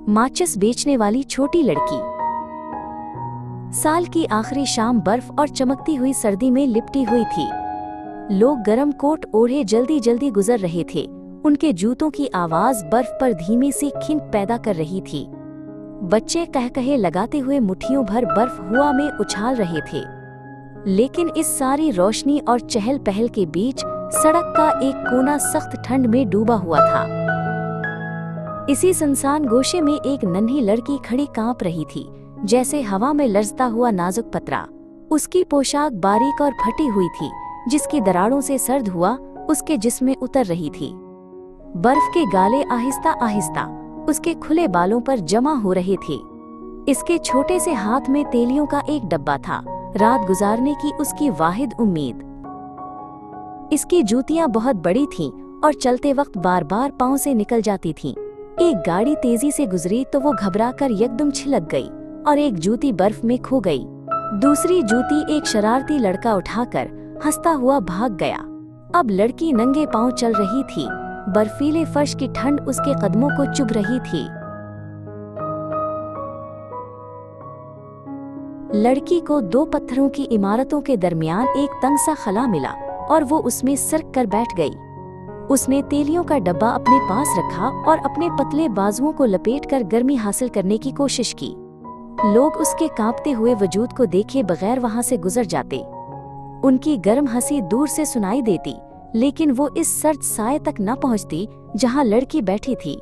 माचिस बेचने वाली छोटी लड़की। साल की आखिरी शाम बर्फ और चमकती हुई सर्दी में लिपटी हुई थी। लोग गर्म कोट ओढ़े जल्दी जल्दी गुजर रहे थे। उनके जूतों की आवाज बर्फ पर धीमी सी खिंच पैदा कर रही थी। बच्चे कहकहे लगाते हुए मुट्ठियों भर बर्फ हुआ में उछाल रहे थे। लेकिन इस सारी रोशनी और चहल पहल के बीच सड़क का एक कोना सख्त ठंड में डूबा हुआ था। इसी सुनसान गोशे में एक नन्ही लड़की खड़ी कांप रही थी, जैसे हवा में लरजता हुआ नाजुक पतरा। उसकी पोशाक बारीक और फटी हुई थी, जिसकी दरारों से सर्द हुआ उसके जिस्म में उतर रही थी। बर्फ के गाले आहिस्ता आहिस्ता उसके खुले बालों पर जमा हो रहे थे। इसके छोटे से हाथ में तेलियों का एक डब्बा था, रात गुजारने की उसकी वाहिद उम्मीद। इसकी जूतियां बहुत बड़ी थीं और चलते वक्त बार बार पांव से निकल जाती थीं। एक गाड़ी तेजी से गुजरी तो वो घबराकर यकदम छिलक गई और एक जूती बर्फ में खो गई। दूसरी जूती एक शरारती लड़का उठाकर हंसता हुआ भाग गया। अब लड़की नंगे पांव चल रही थी। बर्फीले फर्श की ठंड उसके कदमों को चुभ रही थी। लड़की को दो पत्थरों की इमारतों के दरमियान एक तंग सा खला मिला और वो उसमें सरक कर बैठ गई। उसने तेलियों का डब्बा अपने पास रखा और अपने पतले बाजुओं को लपेटकर गर्मी हासिल करने की कोशिश की। लोग उसके कांपते हुए वजूद को देखे बगैर वहां से गुजर जाते। उनकी गर्म हंसी दूर से सुनाई देती, लेकिन वो इस सर्द साए तक न पहुंचती जहां लड़की बैठी थी।